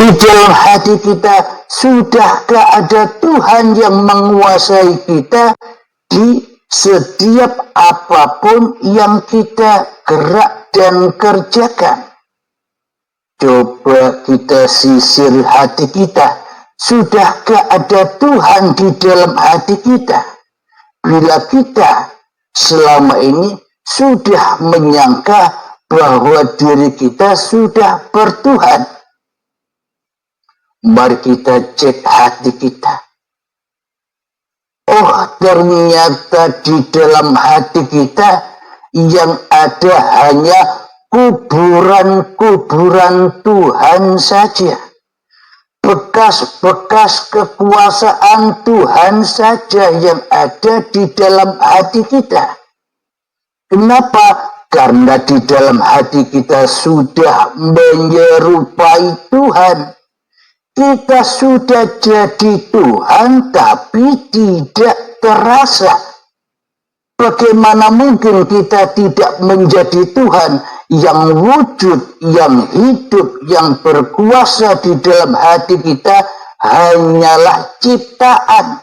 Di dalam hati kita, sudahkah ada Tuhan yang menguasai kita di setiap apapun yang kita gerak dan kerjakan? Coba kita sisir hati kita. Sudahkah ada Tuhan di dalam hati kita? Bila kita selama ini sudah menyangka bahwa diri kita sudah bertuhan, mari kita cek hati kita. Oh, ternyata di dalam hati kita yang ada hanya kuburan-kuburan Tuhan saja. Bekas-bekas kekuasaan Tuhan saja yang ada di dalam hati kita. Kenapa? Karena di dalam hati kita sudah menyerupai Tuhan. Kita sudah jadi Tuhan tapi tidak terasa. Bagaimana mungkin kita tidak menjadi Tuhan yang wujud, yang hidup, yang berkuasa di dalam hati kita hanyalah ciptaan.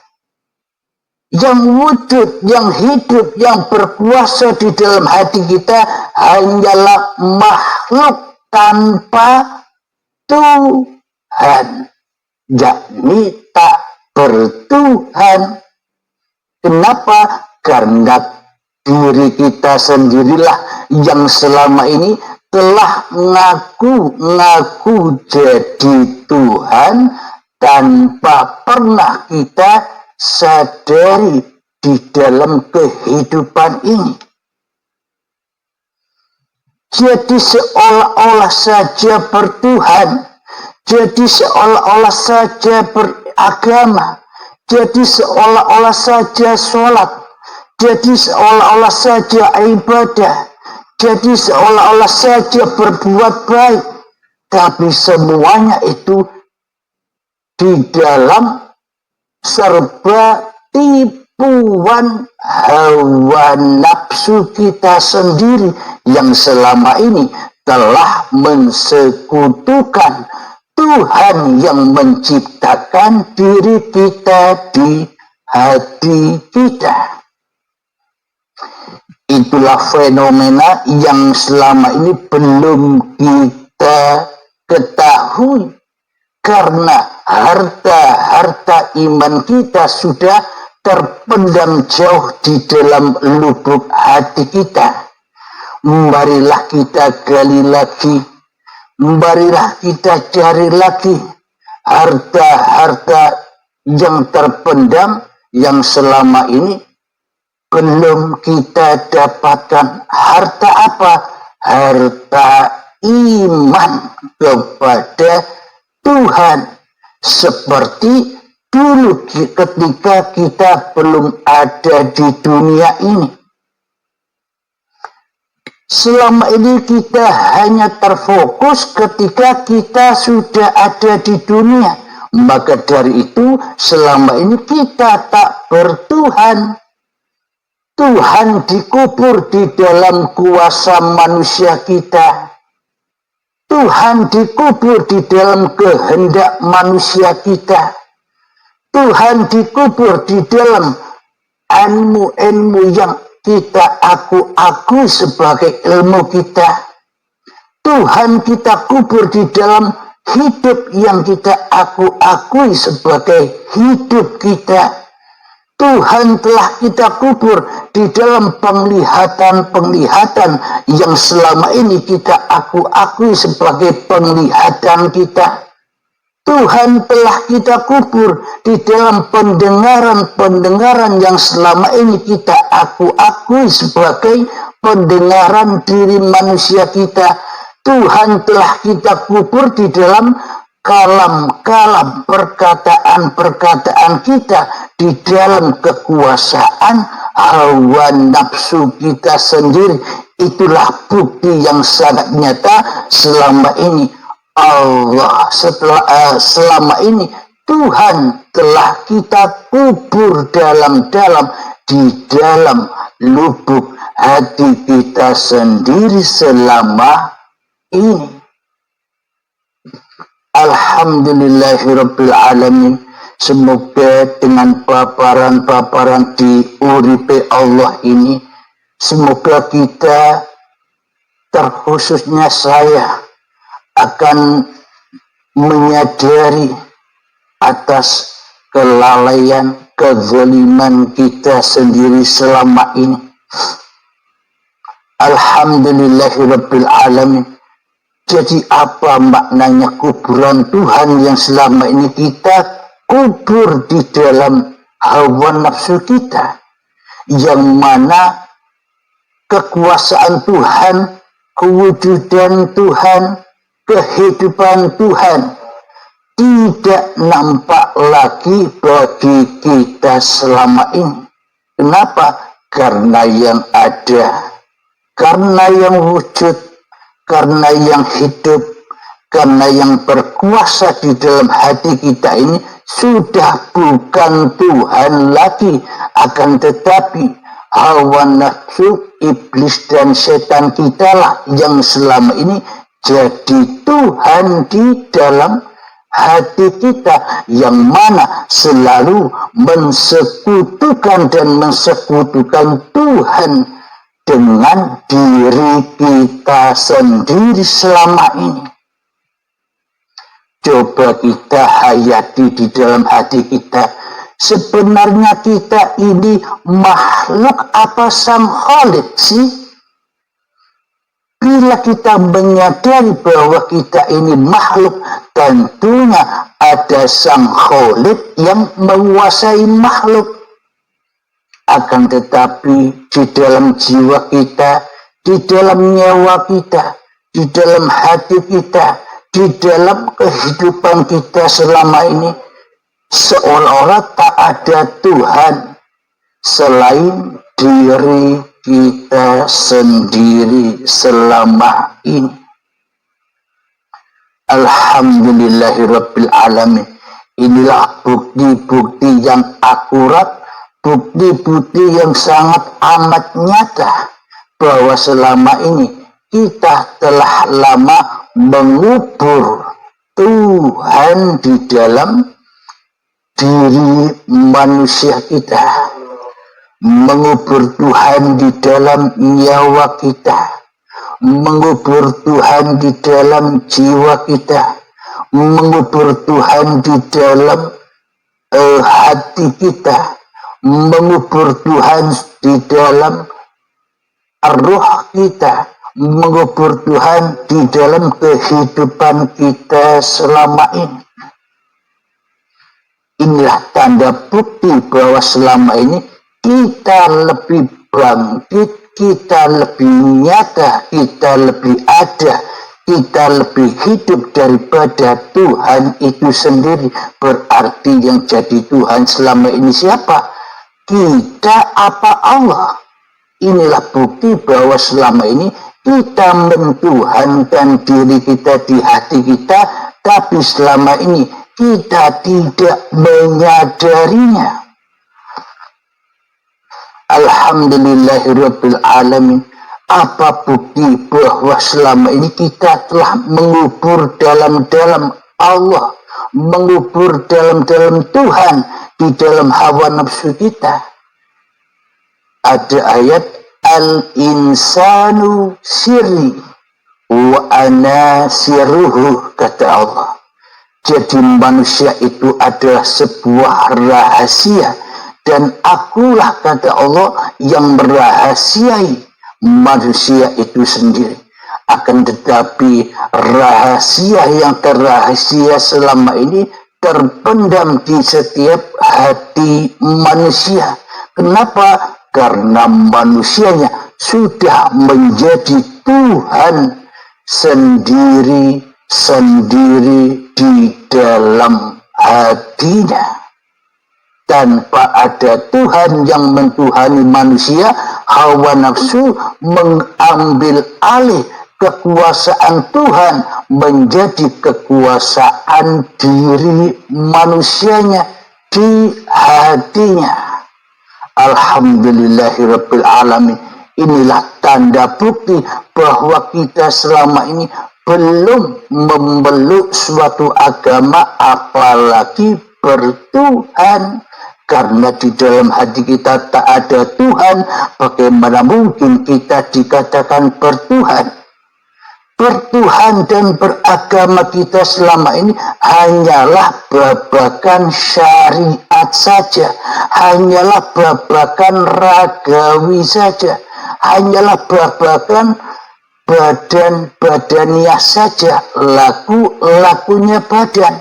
Yang wujud, yang hidup, yang berkuasa di dalam hati kita hanyalah makhluk tanpa Tuhan, yakni tak bertuhan. Kenapa? Karena diri kita sendirilah yang selama ini telah ngaku jadi Tuhan tanpa pernah kita sadari di dalam kehidupan ini. Jadi seolah-olah saja bertuhan, jadi seolah-olah saja beragama, jadi seolah-olah saja sholat, jadi seolah-olah saja ibadah, jadi seolah-olah saja berbuat baik. Tapi semuanya itu di dalam serba tipuan hawa nafsu kita sendiri yang selama ini telah mensekutukan Tuhan yang menciptakan diri kita di hati kita. Itulah fenomena yang selama ini belum kita ketahui. Karena harta iman kita sudah terpendam jauh di dalam lubuk hati kita. Marilah kita gali lagi, marilah kita cari lagi harta-harta yang terpendam yang selama ini belum kita dapatkan. Harta apa? Harta iman kepada Tuhan, seperti dulu ketika kita belum ada di dunia ini. Selama ini kita hanya terfokus ketika kita sudah ada di dunia. Maka dari itu selama ini kita tak bertuhan. Tuhan dikubur di dalam kuasa manusia kita. Tuhan dikubur di dalam kehendak manusia kita. Tuhan dikubur di dalam ilmu yang kita akui sebagai ilmu kita. Tuhan kita kubur di dalam hidup yang kita akui sebagai hidup kita. Tuhan telah kita kubur di dalam penglihatan-penglihatan yang selama ini kita akui sebagai penglihatan kita. Tuhan telah kita kubur di dalam pendengaran-pendengaran yang selama ini kita akui sebagai pendengaran diri manusia kita. Tuhan telah kita kubur di dalam kalam-kalam perkataan-perkataan kita, di dalam kekuasaan hawa nafsu kita sendiri. Itulah bukti yang sangat nyata selama ini selama ini Tuhan telah kita kubur dalam-dalam di dalam lubuk hati kita sendiri selama ini. Alhamdulillahirabbil alamin. Semoga dengan paparan-paparan di uripe Allah ini, semoga kita, terkhususnya saya, akan menyadari atas kelalaian, kezaliman kita sendiri selama ini. Alhamdulillahirabbil alamin. Jadi apa maknanya kuburan Tuhan yang selama ini kita kubur di dalam hawa nafsu kita, yang mana kekuasaan Tuhan, kewujudan Tuhan, kehidupan Tuhan tidak nampak lagi bagi kita selama ini. Kenapa? Karena yang ada, karena yang wujud, karena yang hidup, karena yang berkuasa di dalam hati kita ini sudah bukan Tuhan lagi, akan tetapi hawa nafsu, iblis dan setan kita lah yang selama ini jadi Tuhan di dalam hati kita, yang mana selalu mensekutukan dan mensekutukan Tuhan dengan diri kita sendiri selama ini. Coba kita hayati di dalam hati kita. Sebenarnya kita ini makhluk apa sang Khalid sih? Bila kita menyadari bahwa kita ini makhluk, tentunya ada sang Khalid yang menguasai makhluk. Akan tetapi di dalam jiwa kita, di dalam nyawa kita, di dalam hati kita, di dalam kehidupan kita selama ini, seolah-olah tak ada Tuhan selain diri kita sendiri selama ini. Alhamdulillahirabbil alamin. Inilah bukti-bukti yang akurat, bukti-bukti yang sangat amat nyata bahwa selama ini kita telah lama mengubur Tuhan di dalam diri manusia kita, mengubur Tuhan di dalam nyawa kita, mengubur Tuhan di dalam jiwa kita, mengubur Tuhan di dalam hati kita, mengubur Tuhan di dalam roh kita, mengubur Tuhan di dalam kehidupan kita selama ini. Inilah tanda bukti bahwa selama ini kita lebih bangkit, kita lebih nyata, kita lebih ada, kita lebih hidup daripada Tuhan itu sendiri. Berarti yang jadi Tuhan selama ini siapa? Kita apa Allah? Inilah bukti bahwa selama ini kita mentuhankan diri kita di hati kita, tapi selama ini kita tidak menyadarinya. Alhamdulillahirabbil alamin. Apa bukti bahwa selama ini kita telah mengubur dalam-dalam Allah, mengubur dalam-dalam Tuhan di dalam hawa nafsu kita? Ada ayat al-insanu sirri wa ana sirruhu, kata Allah. Jadi manusia itu adalah sebuah rahasia, dan akulah, kata Allah, yang merahasiai manusia itu sendiri. Akan tetapi rahasia yang terrahasia selama ini terpendam di setiap hati manusia. Kenapa? Karena manusianya sudah menjadi Tuhan sendiri-sendiri di dalam hatinya. Tanpa ada Tuhan yang mentuhani manusia, hawa nafsu mengambil alih kekuasaan Tuhan menjadi kekuasaan diri manusianya di hatinya. Alhamdulillahirabbil alamin. Inilah tanda bukti bahwa kita selama ini belum memeluk suatu agama apalagi bertuhan. Karena di dalam hati kita tak ada Tuhan, bagaimana mungkin kita dikatakan bertuhan? Bertuhan dan beragama kita selama ini hanyalah babakan syariat saja, hanyalah babakan ragawi saja, hanyalah babakan badan-badaniah saja, lakunya badan.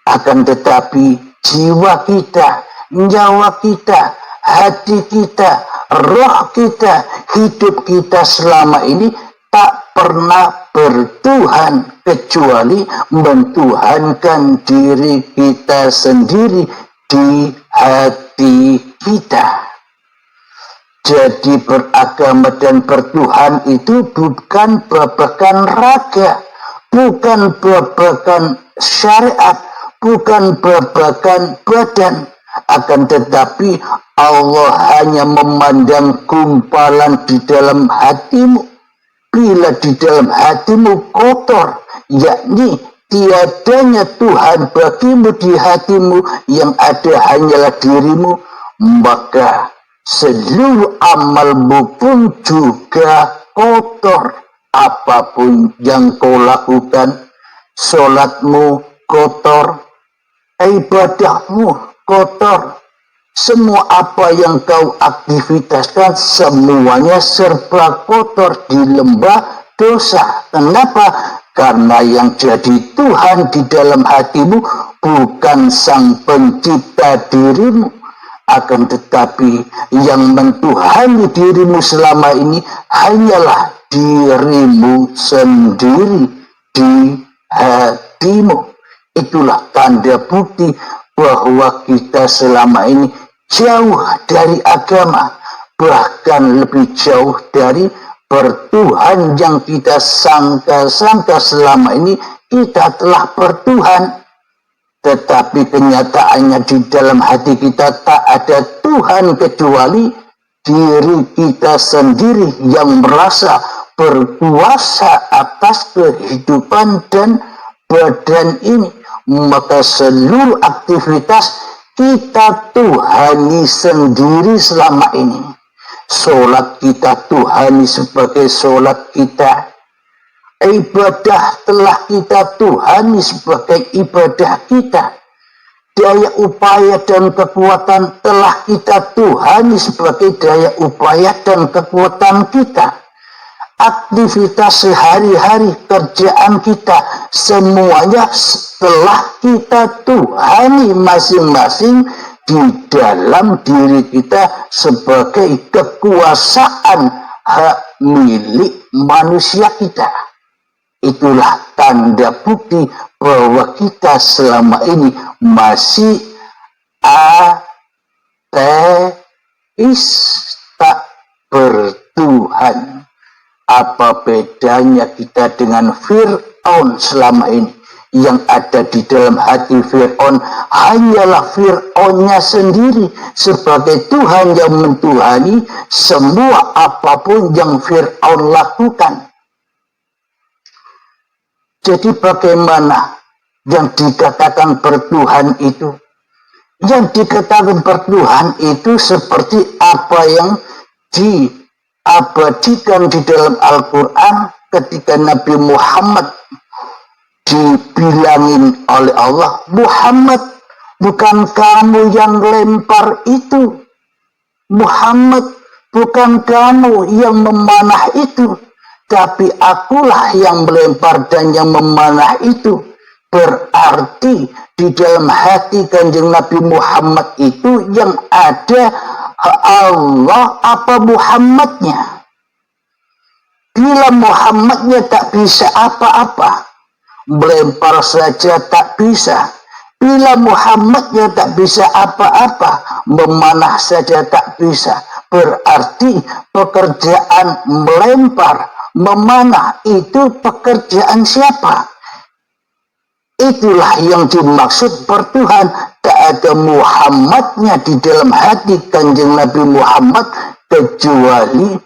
Akan tetapi jiwa kita, nyawa kita, hati kita, roh kita, hidup kita selama ini tak pernah bertuhan kecuali mentuhankan diri kita sendiri di hati kita. Jadi beragama dan bertuhan itu bukan babakan raga, bukan babakan syariat, bukan babakan badan. Akan tetapi Allah hanya memandang gumpalan di dalam hatimu. Bila di dalam hatimu kotor, yakni tiadanya Tuhan bagimu di hatimu, yang ada hanyalah dirimu, maka seluruh amalmu pun juga kotor. Apapun yang kau lakukan, sholatmu kotor, ibadahmu kotor, semua apa yang kau aktivitaskan semuanya serba kotor di lembah dosa. Kenapa? Karena yang jadi Tuhan di dalam hatimu bukan sang pencipta dirimu, akan tetapi yang mentuhani dirimu selama ini hanyalah dirimu sendiri di hatimu. Itulah tanda bukti bahwa kita selama ini jauh dari agama, bahkan lebih jauh dari bertuhan yang kita sangka-sangka selama ini kita telah bertuhan. Tetapi kenyataannya di dalam hati kita tak ada Tuhan kecuali diri kita sendiri yang merasa berkuasa atas kehidupan dan badan ini. Maka seluruh aktivitas kita tuhani sendiri selama ini. Sholat kita tuhani sebagai sholat kita. Ibadah telah kita tuhani sebagai ibadah kita. Daya upaya dan kekuatan telah kita tuhani sebagai daya upaya dan kekuatan kita. Aktivitas sehari-hari, kerjaan kita, semuanya telah kita tuhani masing-masing di dalam diri kita sebagai kekuasaan hak milik manusia kita. Itulah tanda bukti bahwa kita selama ini masih ateis, tak bertuhan. Apa bedanya kita dengan Fir'aun selama ini? Yang ada di dalam hati Fir'aun hanyalah Fir'aunnya sendiri sebagai Tuhan yang mentuhani semua apapun yang Fir'aun lakukan. Jadi bagaimana yang dikatakan bertuhan itu? Yang dikatakan bertuhan itu seperti apa yang diabadikan di dalam Al-Quran ketika Nabi Muhammad dibilangin oleh Allah, Muhammad, bukan kamu yang lempar itu. Muhammad, bukan kamu yang memanah itu, tapi akulah yang melempar dan yang memanah itu. Berarti di dalam hati Kanjeng Nabi Muhammad itu yang ada Allah apa Muhammadnya. Bila Muhammadnya tak bisa apa-apa, melempar saja tak bisa. Bila Muhammadnya tak bisa apa-apa, memanah saja tak bisa. Berarti pekerjaan melempar, memanah itu pekerjaan siapa? Itulah yang dimaksud bertuhan. Tak ada Muhammadnya di dalam hati Kanjeng Nabi Muhammad kecuali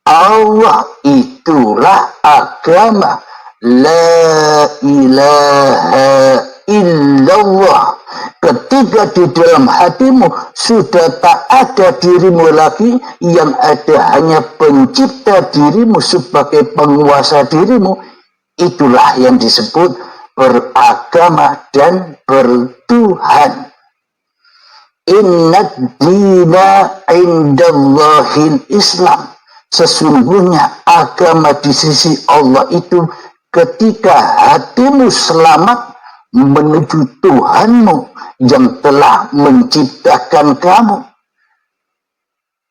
Allah. Itulah agama. La ilaha illallah. Ketika di dalam hatimu sudah tak ada dirimu lagi, yang ada hanya pencipta dirimu sebagai penguasa dirimu, itulah yang disebut beragama dan bertuhan. Inna dina indallahil Islam. Sesungguhnya agama di sisi Allah itu ketika hatimu selamat menuju Tuhanmu yang telah menciptakan kamu.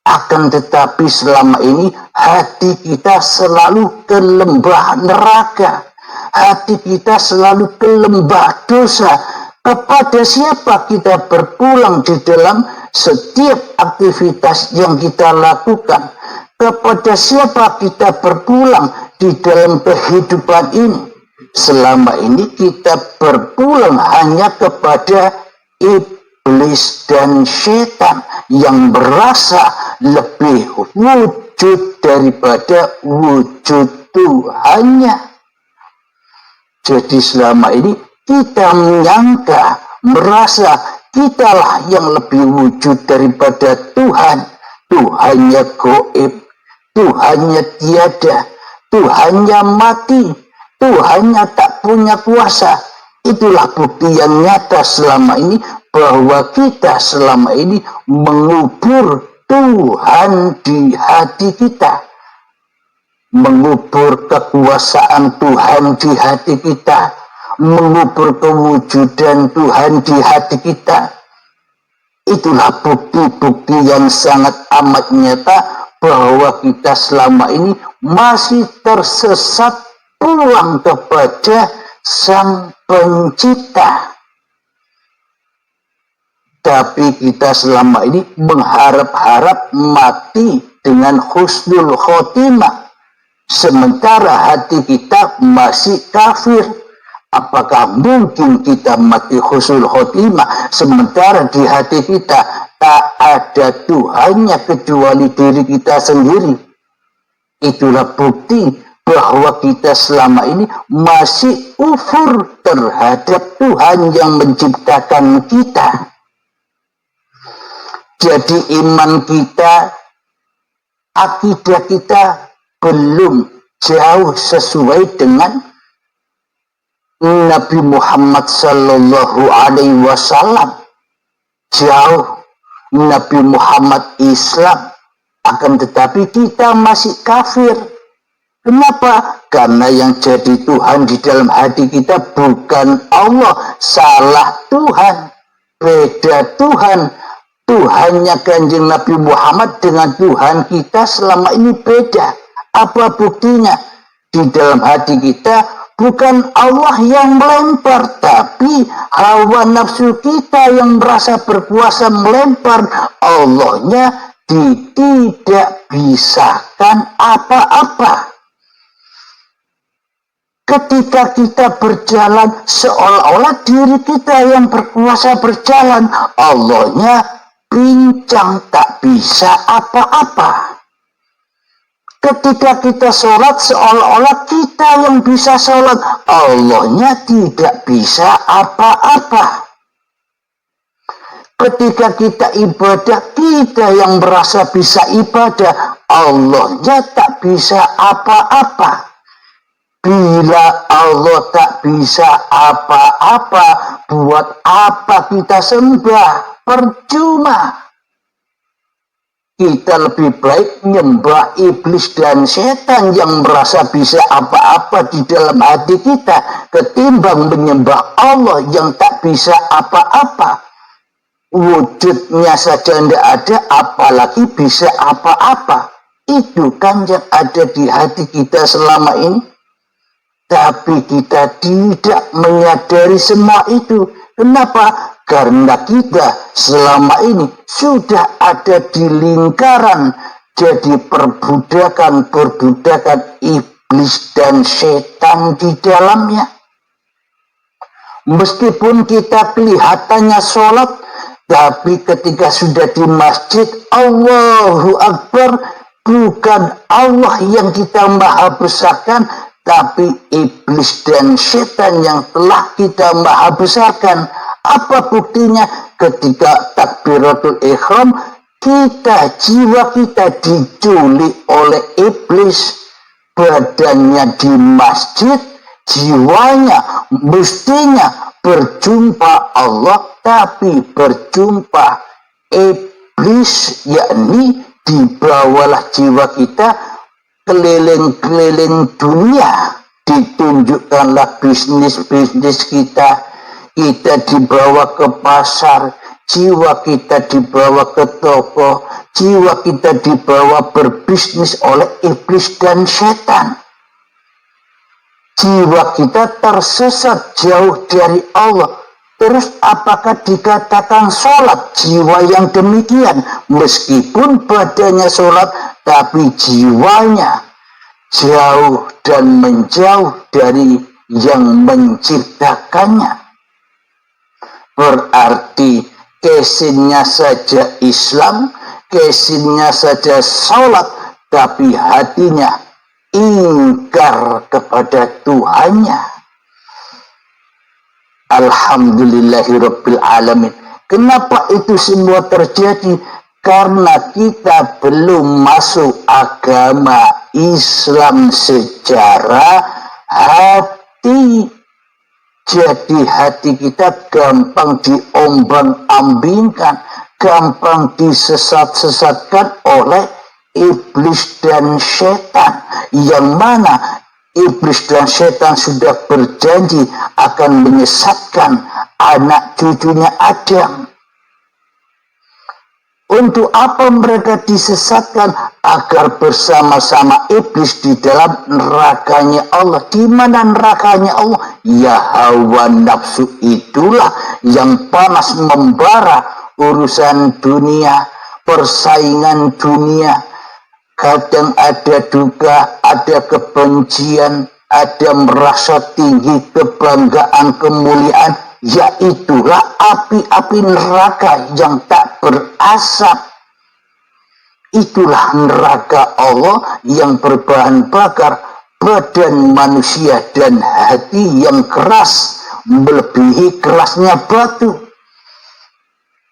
Akan tetapi selama ini hati kita selalu ke lembah neraka. Hati kita selalu ke lembah dosa. Kepada siapa kita berpulang di dalam setiap aktivitas yang kita lakukan? Kepada siapa kita berpulang di dalam kehidupan ini? Selama ini kita berpulang hanya kepada iblis dan setan yang merasa lebih wujud daripada wujud Tuhannya. Jadi selama ini kita menyangka, merasa kitalah yang lebih wujud daripada Tuhan. Tuhannya gaib, Tuhannya tiada, Tuhannya mati, Tuhannya tak punya kuasa. Itulah bukti yang nyata selama ini bahwa kita selama ini mengubur Tuhan di hati kita. Mengubur kekuasaan Tuhan di hati kita. Mengubur kewujudan Tuhan di hati kita. Itulah bukti-bukti yang sangat amat nyata bahwa kita selama ini masih tersesat pulang kepada Sang Pencipta. Tapi kita selama ini mengharap-harap mati dengan husnul khotimah, sementara hati kita masih kafir. Apakah mungkin kita mati husnul khotimah sementara di hati kita tak ada Tuhannya kecuali diri kita sendiri? Itulah bukti bahwa kita selama ini masih kufur terhadap Tuhan yang menciptakan kita. Jadi iman kita, akidah kita belum jauh sesuai dengan Nabi Muhammad Sallallahu Alaihi Wasallam. Jauh Nabi Muhammad Islam, akan tetapi kita masih kafir. Kenapa? Karena yang jadi Tuhan di dalam hati kita bukan Allah. Salah Tuhan, beda Tuhan. Tuhannya Kanjeng Nabi Muhammad dengan Tuhan kita selama ini beda. Apa buktinya? Di dalam hati kita bukan Allah yang melempar, tapi hawa nafsu kita yang merasa berkuasa melempar. Allahnya tidak bisakan apa-apa. Ketika kita berjalan, seolah-olah diri kita yang berkuasa berjalan. Allahnya pincang, tak bisa apa-apa. Ketika kita sholat, seolah-olah kita yang bisa sholat. Allahnya tidak bisa apa-apa. Ketika kita ibadah, kita yang merasa bisa ibadah. Allahnya tak bisa apa-apa. Bila Allah tak bisa apa-apa, buat apa kita sembah? Percuma. Kita lebih baik menyembah iblis dan setan yang merasa bisa apa-apa di dalam hati kita, ketimbang menyembah Allah yang tak bisa apa-apa. Wujudnya saja tidak ada, apalagi bisa apa-apa. Itu kan yang ada di hati kita selama ini. Tapi kita tidak menyadari semua itu. Kenapa? Karena kita selama ini sudah ada di lingkaran jadi perbudakan iblis dan setan di dalamnya. Meskipun kita kelihatannya sholat, tapi ketika sudah di masjid, Allahu Akbar, bukan Allah yang kita maha besarkan, tapi iblis dan setan yang telah kita maha besarkan. Apa buktinya? Ketika takbiratul ihram, jiwa kita diculik oleh iblis. Badannya di masjid, jiwanya mestinya berjumpa Allah, tapi berjumpa iblis, yakni dibawalah jiwa kita keliling-keliling dunia, ditunjukkanlah bisnis-bisnis kita dibawa ke pasar, jiwa kita dibawa ke toko, jiwa kita dibawa berbisnis oleh iblis dan setan. Jiwa kita tersesat jauh dari Allah. Terus apakah dikatakan sholat jiwa yang demikian? Meskipun badannya sholat, tapi jiwanya jauh dan menjauh dari yang menciptakannya. Berarti kesinnya saja Islam, kesinnya saja sholat, tapi hatinya ingkar kepada Tuhannya. Alhamdulillahirabbil alamin. Kenapa itu semua terjadi? Karena kita belum masuk agama Islam secara hati. Jadi hati kita gampang diombang-ambingkan, gampang disesat-sesatkan oleh iblis dan setan, yang mana iblis dan setan sudah berjanji akan menyesatkan anak cucunya Adam. Untuk apa mereka disesatkan? Agar bersama-sama iblis di dalam nerakanya Allah. Di mana nerakanya Allah? Ya, hawa nafsu itulah yang panas membara urusan dunia, persaingan dunia. Kadang ada duka, ada kebencian, ada merasa tinggi, kebanggaan, kemuliaan. Yaitulah api-api neraka yang tak berasap. Itulah neraka Allah yang berbahan bakar badan manusia dan hati yang keras, melebihi kerasnya batu.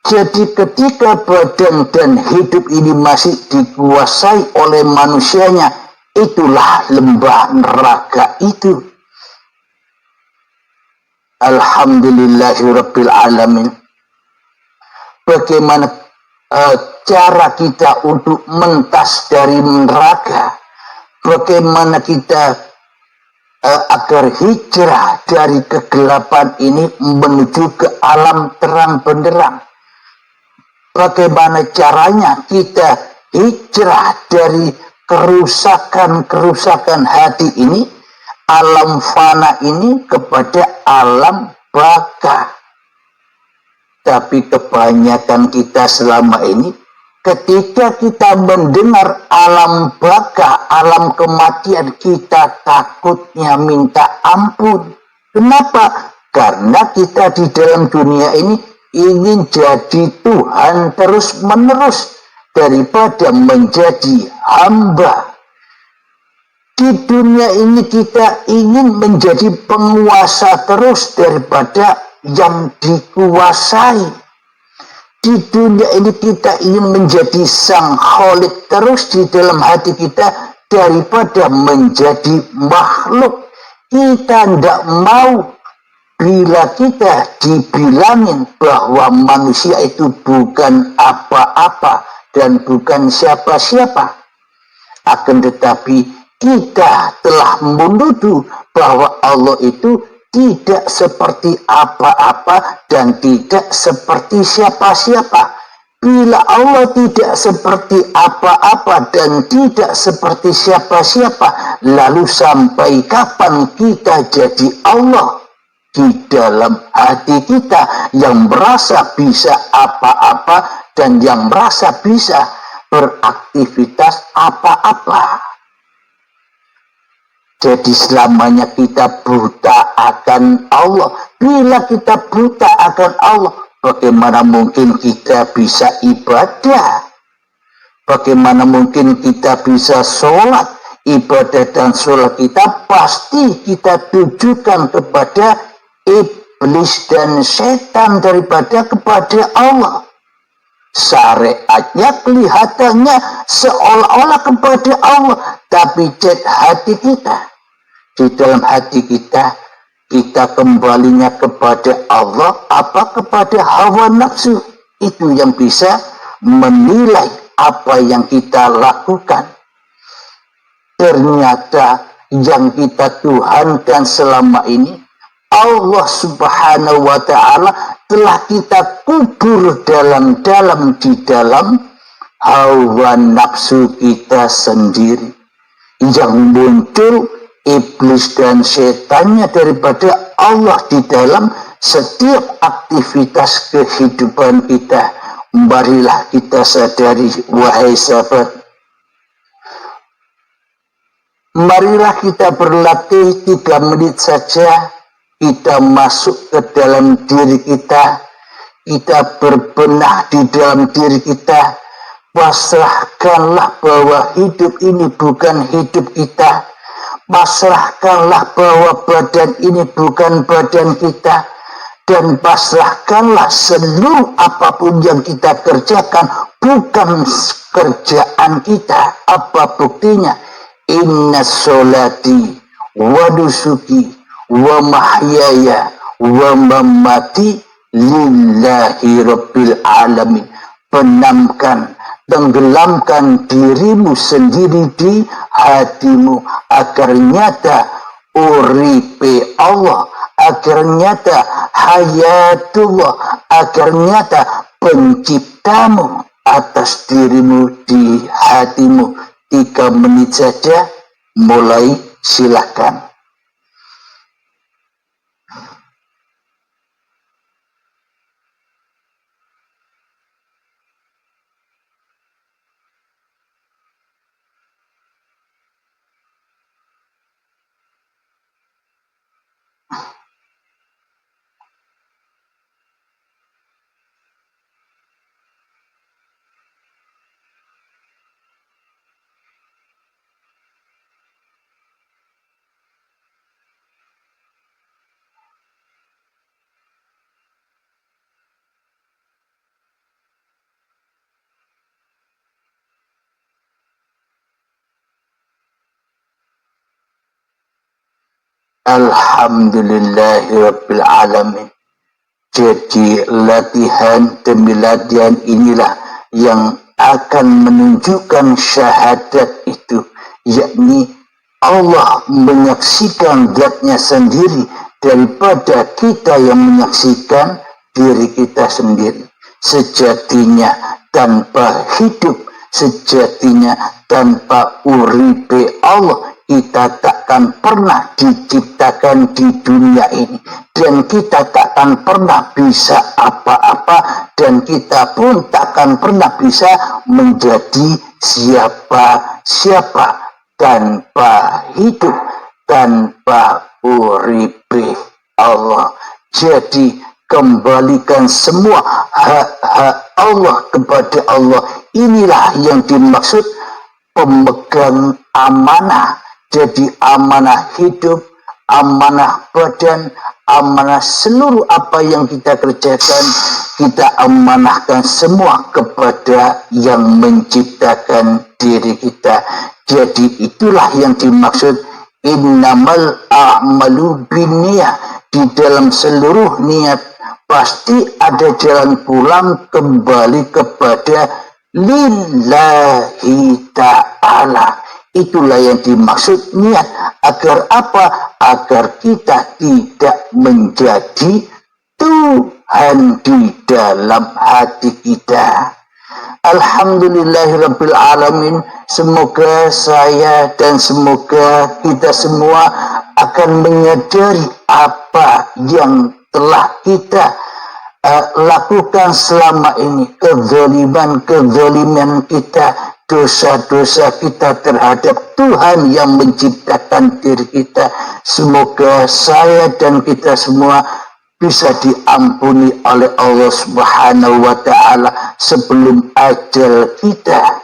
Jadi ketika badan dan hidup ini masih dikuasai oleh manusianya, itulah lembah neraka itu. Alhamdulillahirabbil alamin. Bagaimana cara kita untuk mentas dari neraka? Bagaimana kita agar hijrah dari kegelapan ini menuju ke alam terang benderang? Bagaimana caranya kita hijrah dari kerusakan-kerusakan hati ini, alam fana ini, kepada alam baka? Tapi kebanyakan kita selama ini, ketika kita mendengar alam baka, alam kematian, kita takutnya minta ampun. Kenapa? Karena kita di dalam dunia ini ingin jadi Tuhan terus-menerus daripada menjadi hamba. Di dunia ini kita ingin menjadi penguasa terus daripada yang dikuasai. Di dunia ini kita ingin menjadi sang kholik terus di dalam hati kita daripada menjadi makhluk. Kita tidak mau bila kita dibilangin bahwa manusia itu bukan apa-apa dan bukan siapa-siapa. Akan tetapi kita telah menuduh bahwa Allah itu tidak seperti apa-apa dan tidak seperti siapa-siapa. Bila Allah tidak seperti apa-apa dan tidak seperti siapa-siapa, lalu sampai kapan kita jadi Allah di dalam hati kita yang merasa bisa apa-apa dan yang merasa bisa beraktivitas apa-apa? Jadi selamanya kita buta akan Allah. Bila kita buta akan Allah, bagaimana mungkin kita bisa ibadah? Bagaimana mungkin kita bisa sholat? ibadah dan sholat kita pasti kita tujukan kepada iblis dan setan daripada kepada Allah. Syariatnya kelihatannya seolah-olah kepada Allah, tapi cek hati kita. Di dalam hati kita, kita kembalinya kepada Allah apa kepada hawa nafsu? Itu yang bisa menilai apa yang kita lakukan. Ternyata yang kita tuhankan selama ini Allah Subhanahu wa ta'ala telah kita kubur dalam-dalam di dalam hawa nafsu kita sendiri. Yang muncul iblis dan setannya daripada Allah di dalam setiap aktivitas kehidupan kita. Marilah kita sadari, wahai sahabat. Marilah kita berlatih 3 menit saja. Kita masuk ke dalam diri kita, kita berbenah di dalam diri kita, pasrahkanlah bahwa hidup ini bukan hidup kita, pasrahkanlah bahwa badan ini bukan badan kita, dan pasrahkanlah seluruh apapun yang kita kerjakan bukan kerjaan kita. Apa buktinya? Inna sholati wa nusuki wa mahyaya wa mamati lillahi rabbil alamin. Benamkan, tenggelamkan dirimu sendiri di hatimu agar nyata uripe Allah, agar nyata hayatullah, agar nyata penciptamu atas dirimu di hatimu. 3 menit saja, mulai, silakan. Alhamdulillahirabbil alamin. Jadi latihan demi latihan inilah yang akan menunjukkan syahadat itu, yakni Allah menyaksikan zatnya sendiri daripada kita yang menyaksikan diri kita sendiri. Sejatinya tanpa hidup, sejatinya tanpa uripe Allah, kita takkan pernah diciptakan di dunia ini, dan kita takkan pernah bisa apa-apa, dan kita pun takkan pernah bisa menjadi siapa-siapa tanpa hidup, tanpa uripe Allah. Jadi kembalikan semua hak-hak Allah kepada Allah. Inilah yang dimaksud pemegang amanah. Jadi amanah hidup, amanah badan, amanah seluruh apa yang kita kerjakan, kita amanahkan semua kepada yang menciptakan diri kita. Jadi itulah yang dimaksud innamal a'malu binniyah. Di dalam seluruh niat pasti ada jalan pulang kembali kepada lillahi ta'ala. Itulah yang dimaksud niat. Agar apa? Agar kita tidak menjadi Tuhan di dalam hati kita. Alhamdulillahirabbil alamin. Semoga saya dan semoga kita semua akan menyadari apa yang telah kita lakukan selama ini, kezaliman kita, dosa-dosa kita terhadap Tuhan yang menciptakan diri kita. Semoga saya dan kita semua bisa diampuni oleh Allah Subhanahu wa ta'ala sebelum ajal kita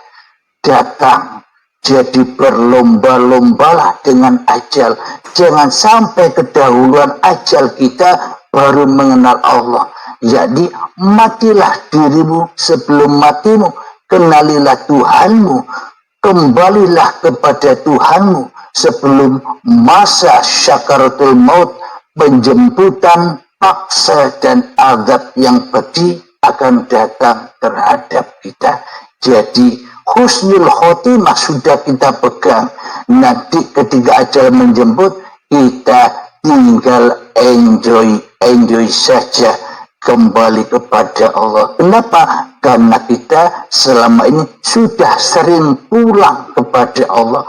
datang. Jadi berlomba-lombalah dengan ajal. Jangan sampai kedahuluan ajal kita baru mengenal Allah. Jadi matilah dirimu sebelum matimu. Kenalilah Tuhanmu. Kembalilah kepada Tuhanmu sebelum masa syakaratul maut, penjemputan, paksa dan azab yang pedih akan datang terhadap kita. Jadi husnul khotimah sudah kita pegang. Nanti ketika ajal menjemput, kita tinggal enjoy saja kembali kepada Allah. Kenapa? Karena kita selama ini sudah sering pulang kepada Allah.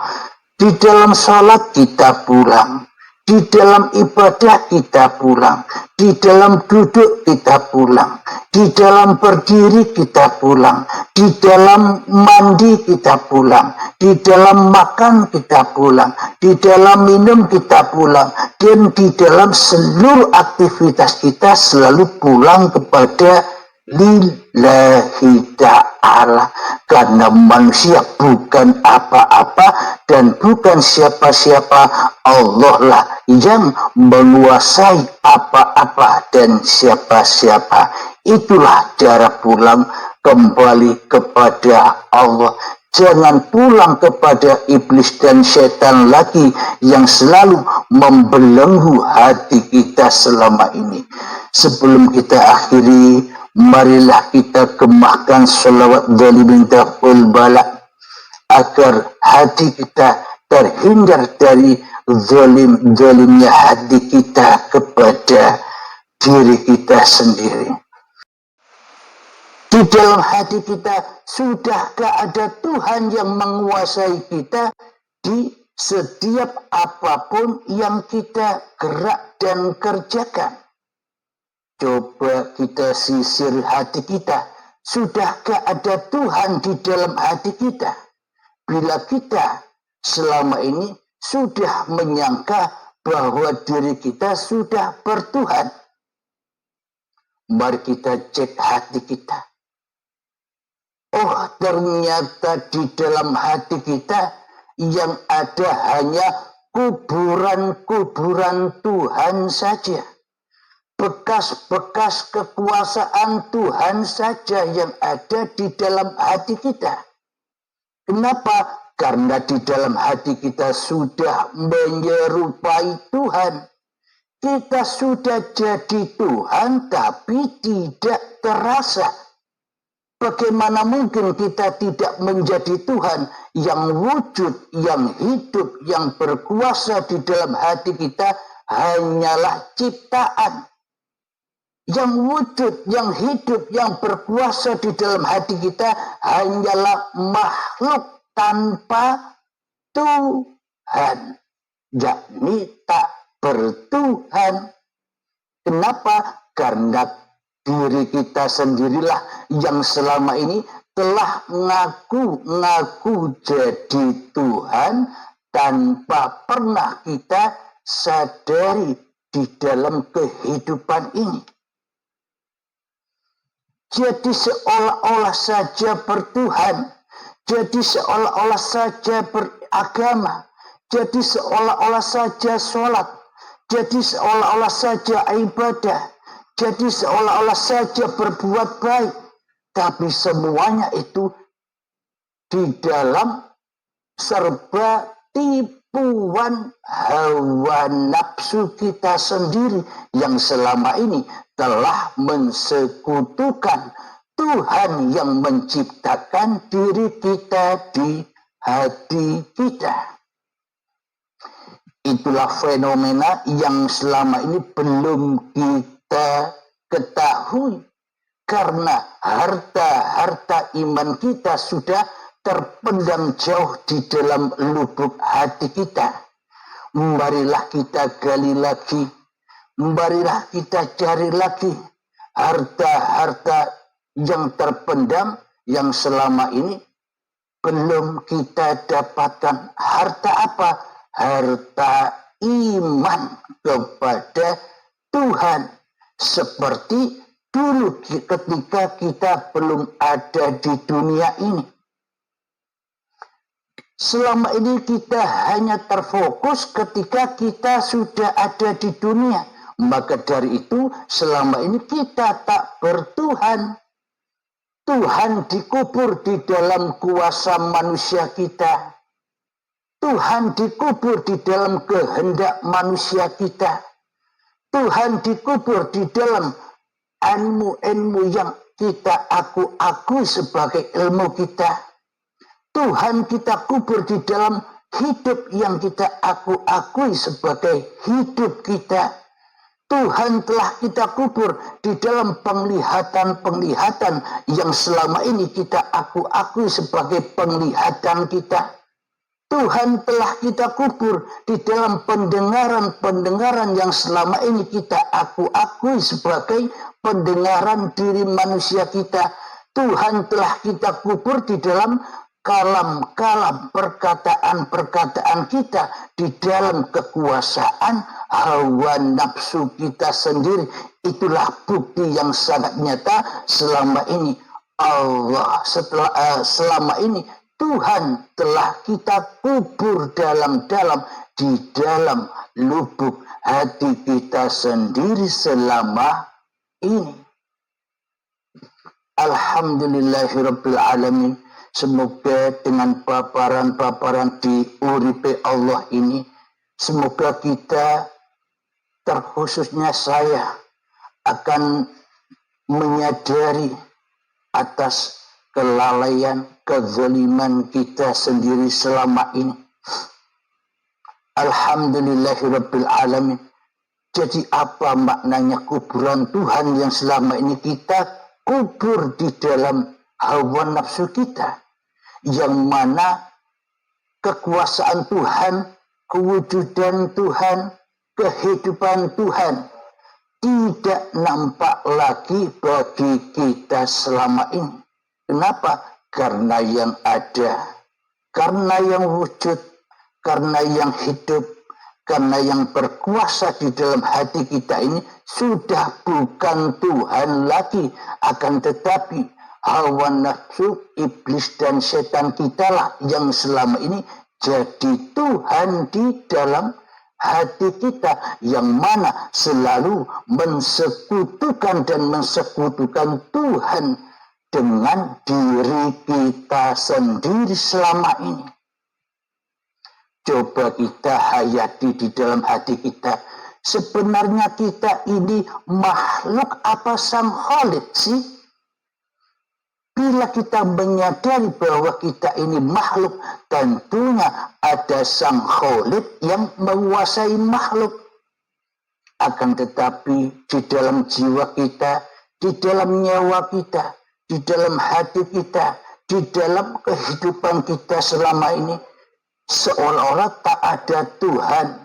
Di dalam sholat kita pulang, di dalam ibadah kita pulang, di dalam duduk kita pulang, di dalam berdiri kita pulang, di dalam mandi kita pulang, di dalam makan kita pulang, di dalam minum kita pulang, dan di dalam seluruh aktivitas kita selalu pulang kepada lillahi ta'ala. Karena manusia bukan apa-apa dan bukan siapa-siapa. Allah lah yang menguasai apa-apa dan siapa-siapa. Itulah cara pulang kembali kepada Allah. Jangan pulang kepada iblis dan setan lagi yang selalu membelenggu hati kita selama ini. Sebelum kita akhiri, marilah kita gemahkan sholawat dzalimin daful bala agar hati kita terhindar dari zalimnya hati kita kepada diri kita sendiri. Di dalam hati kita, sudahkah ada Tuhan yang menguasai kita di setiap apapun yang kita gerak dan kerjakan? Coba kita sisir hati kita. Sudahkah ada Tuhan di dalam hati kita? Bila kita selama ini sudah menyangka bahwa diri kita sudah bertuhan, mari kita cek hati kita. Oh, ternyata di dalam hati kita yang ada hanya kuburan-kuburan Tuhan saja. Bekas-bekas kekuasaan Tuhan saja yang ada di dalam hati kita. Kenapa? Karena di dalam hati kita sudah menyerupai Tuhan. Kita sudah jadi Tuhan tapi tidak terasa. Bagaimana mungkin kita tidak menjadi Tuhan yang wujud, yang hidup, yang berkuasa di dalam hati kita hanyalah ciptaan. Yang wujud, yang hidup, yang berkuasa di dalam hati kita hanyalah makhluk tanpa Tuhan, yakni tak bertuhan. Kenapa? Karena diri kita sendirilah yang selama ini telah ngaku jadi Tuhan tanpa pernah kita sadari di dalam kehidupan ini. Jadi seolah-olah saja bertuhan, jadi seolah-olah saja beragama, jadi seolah-olah saja sholat, jadi seolah-olah saja ibadah, jadi seolah-olah saja berbuat baik. Tapi semuanya itu di dalam serba tipuan hawa nafsu kita sendiri yang selama ini telah mensekutukan Tuhan yang menciptakan diri kita di hati kita. Itulah fenomena yang selama ini belum kita ketahui. Karena harta iman kita sudah terpendam jauh di dalam lubuk hati kita. Marilah kita gali lagi. Marilah kita cari lagi harta-harta yang terpendam yang selama ini belum kita dapatkan. Harta apa? Harta iman kepada Tuhan. Seperti dulu ketika kita belum ada di dunia ini. Selama ini kita hanya terfokus ketika kita sudah ada di dunia. Maka dari itu selama ini kita tak bertuhan. Tuhan dikubur di dalam kuasa manusia kita. Tuhan dikubur di dalam kehendak manusia kita. Tuhan dikubur di dalam ilmu-ilmu yang kita akui sebagai ilmu kita. Tuhan kita kubur di dalam hidup yang kita akui sebagai hidup kita. Tuhan telah kita kubur di dalam penglihatan-penglihatan yang selama ini kita akui sebagai penglihatan kita. Tuhan telah kita kubur di dalam pendengaran-pendengaran yang selama ini kita akui sebagai pendengaran diri manusia kita. Tuhan telah kita kubur di dalam kalam-kalam perkataan-perkataan kita, di dalam kekuasaan hawa nafsu kita sendiri. Itulah bukti yang sangat nyata selama ini selama ini Tuhan telah kita kubur dalam-dalam di dalam lubuk hati kita sendiri selama ini. Alhamdulillahirabbil alamin. Semoga dengan paparan-paparan di uripe Allah ini, semoga kita, terkhususnya saya, akan menyadari atas kelalaian, kezaliman kita sendiri selama ini. Alhamdulillahirabbil alamin. Jadi apa maknanya kuburan Tuhan yang selama ini kita kubur di dalam hawa nafsu kita, yang mana kekuasaan Tuhan, kewujudan Tuhan, kehidupan Tuhan tidak nampak lagi bagi kita selama ini. Kenapa? Karena yang ada, karena yang wujud, karena yang hidup, karena yang berkuasa di dalam hati kita ini sudah bukan Tuhan lagi, akan tetapi hawa nafsu, iblis dan setan kita lah yang selama ini jadi Tuhan di dalam hati kita, yang mana selalu mensekutukan Tuhan dengan diri kita sendiri selama ini. Coba kita hayati di dalam hati kita. Sebenarnya kita ini makhluk apa sang Khalid sih? Bila kita menyadari bahwa kita ini makhluk, tentunya ada sang Khalid yang menguasai makhluk. Akan tetapi di dalam jiwa kita, di dalam nyawa kita, di dalam hati kita, di dalam kehidupan kita selama ini, seolah-olah tak ada Tuhan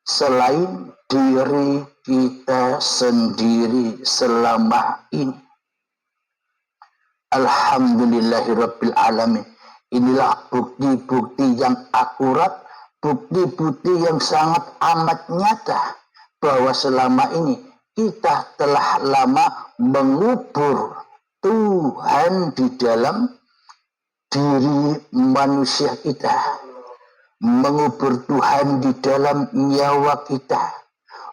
selain diri kita sendiri selama ini. Alhamdulillahirabbil alamin. Inilah bukti-bukti yang akurat, bukti-bukti yang sangat amat nyata bahwa selama ini kita telah lama mengubur Tuhan di dalam diri manusia kita, mengubur Tuhan di dalam nyawa kita,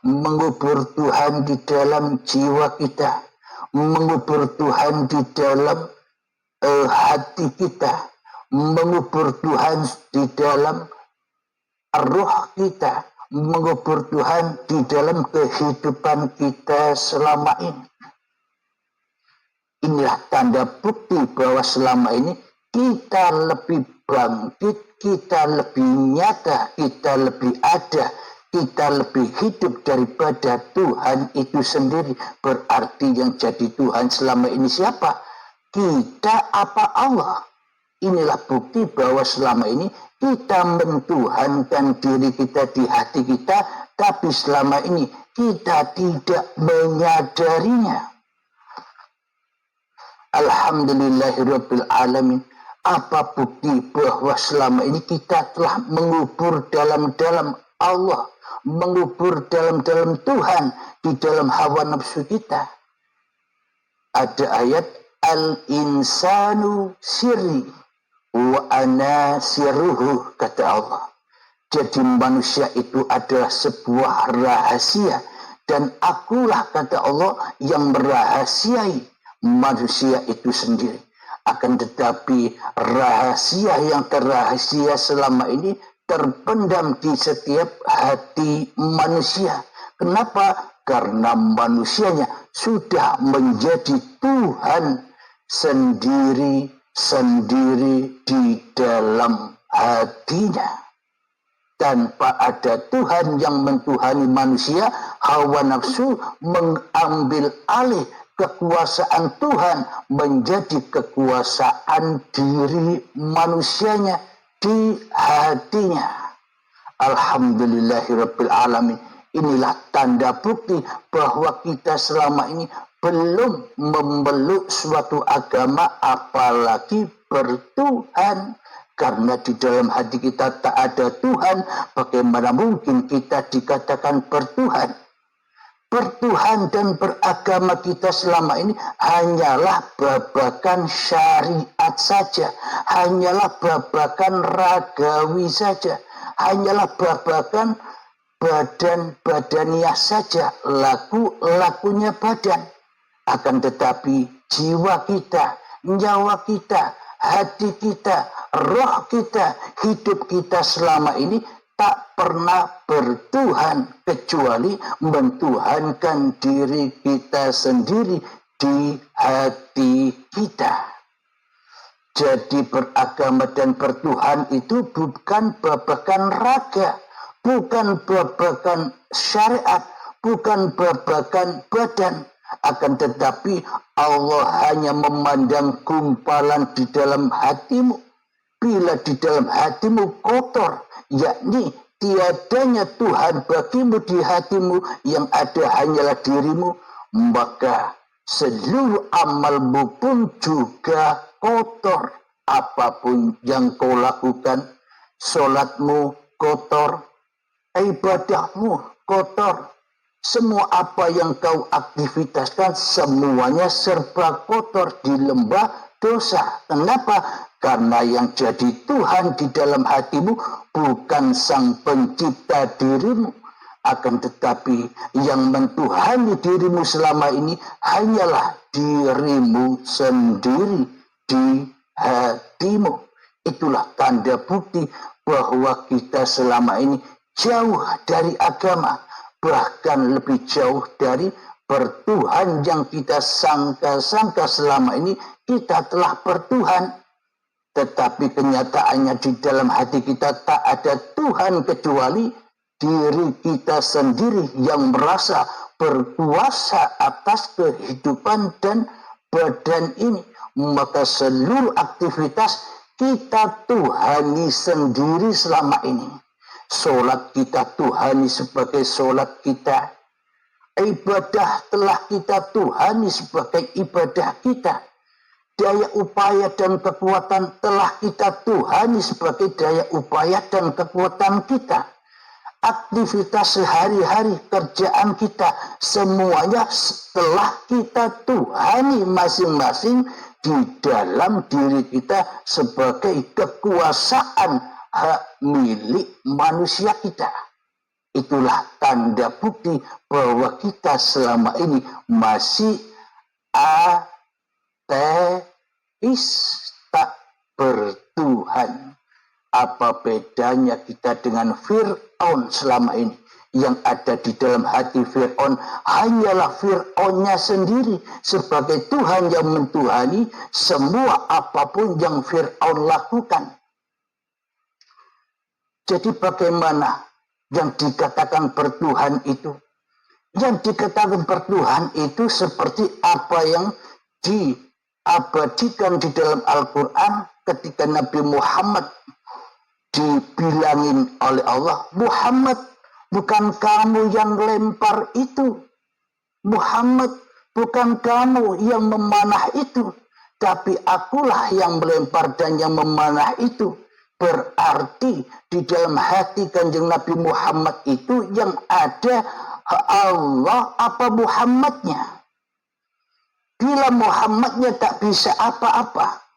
mengubur Tuhan di dalam jiwa kita, mengubur Tuhan di dalam hati kita, mengubur Tuhan di dalam roh kita, mengubur Tuhan di dalam kehidupan kita selama ini. Inilah tanda bukti bahwa selama ini kita lebih bangkit, kita lebih nyata, kita lebih ada, kita lebih hidup daripada Tuhan itu sendiri. Berarti yang jadi Tuhan selama ini siapa? Kita apa Allah? Inilah bukti bahwa selama ini kita mentuhankan diri kita di hati kita, tapi selama ini kita tidak menyadarinya. Alhamdulillahirabbil alamin. Apa bukti bahwa selama ini kita telah mengubur dalam-dalam Allah, mengubur dalam-dalam Tuhan di dalam hawa nafsu kita? Ada ayat al-insanu sirri wa ana sirruhu, kata Allah. Jadi manusia itu adalah sebuah rahasia, dan akulah, kata Allah, yang merahasiai manusia itu sendiri. Akan tetapi rahasia yang terrahasia selama ini terpendam di setiap hati manusia. Kenapa? Karena manusianya sudah menjadi Tuhan sendiri-sendiri di dalam hatinya. Tanpa ada Tuhan yang mentuhani manusia, hawa nafsu mengambil alih kekuasaan Tuhan menjadi kekuasaan diri manusianya di hatinya. Alhamdulillahirabbil alamin. Inilah tanda bukti bahwa kita selama ini belum memeluk suatu agama, apalagi bertuhan. Karena di dalam hati kita tak ada Tuhan, bagaimana mungkin kita dikatakan bertuhan? Bertuhan dan beragama kita selama ini hanyalah babakan syariat saja, hanyalah babakan ragawi saja, hanyalah babakan badan-badaniah saja, laku-lakunya badan. Akan tetapi jiwa kita, nyawa kita, hati kita, roh kita, hidup kita selama ini tak pernah bertuhan kecuali mentuhankan diri kita sendiri di hati kita. Jadi beragama dan bertuhan itu bukan babakan raga, bukan babakan syariat, bukan babakan badan. Akan tetapi Allah hanya memandang gumpalan di dalam hatimu. Bila di dalam hatimu kotor, yakni tiadanya Tuhan bagimu di hatimu, yang ada hanyalah dirimu, maka seluruh amalmu pun juga kotor. Apapun yang kau lakukan, sholatmu kotor, ibadahmu kotor, semua apa yang kau aktivitaskan semuanya serba kotor di lembah dosa. Kenapa? Karena yang jadi Tuhan di dalam hatimu bukan sang pencipta dirimu, akan tetapi yang mentuhani dirimu selama ini hanyalah dirimu sendiri di hatimu. Itulah tanda bukti bahwa kita selama ini jauh dari agama, bahkan lebih jauh dari bertuhan yang kita sangka-sangka selama ini kita telah bertuhan. Tetapi kenyataannya di dalam hati kita tak ada Tuhan kecuali diri kita sendiri yang merasa berkuasa atas kehidupan dan badan ini. Maka seluruh aktivitas kita tuhani sendiri selama ini. Solat kita tuhani sebagai solat kita. Ibadah telah kita tuhani sebagai ibadah kita. Daya upaya dan kekuatan telah kita tuhani sebagai daya upaya dan kekuatan kita. Aktivitas sehari-hari, kerjaan kita, semuanya telah kita tuhani masing-masing di dalam diri kita sebagai kekuasaan hak milik manusia kita. Itulah tanda bukti bahwa kita selama ini masih ateis, tak bertuhan. Apa bedanya kita dengan Fir'aun selama ini? Yang ada di dalam hati Fir'aun hanyalah Fir'aunnya sendiri sebagai Tuhan yang mentuhani semua apapun yang Fir'aun lakukan. Jadi bagaimana yang dikatakan bertuhan itu? Yang dikatakan bertuhan itu seperti apa yang diabadikan di dalam Al-Quran ketika Nabi Muhammad dibilangin oleh Allah, Muhammad, bukan kamu yang lempar itu. Muhammad, bukan kamu yang memanah itu. Tapi akulah yang melempar dan yang memanah itu. Berarti di dalam hati Kanjeng Nabi Muhammad itu yang ada Allah apa Muhammadnya. Bila Muhammadnya tak bisa apa-apa,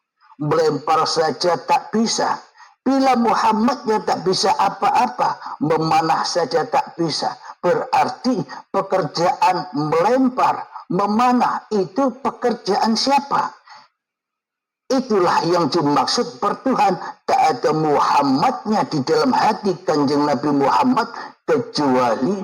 melempar saja tak bisa. Bila Muhammadnya tak bisa apa-apa, memanah saja tak bisa. Berarti pekerjaan melempar, memanah itu pekerjaan siapa? Itulah yang dimaksud pertuhan. Tak ada Muhammadnya di dalam hati Kanjeng Nabi Muhammad kecuali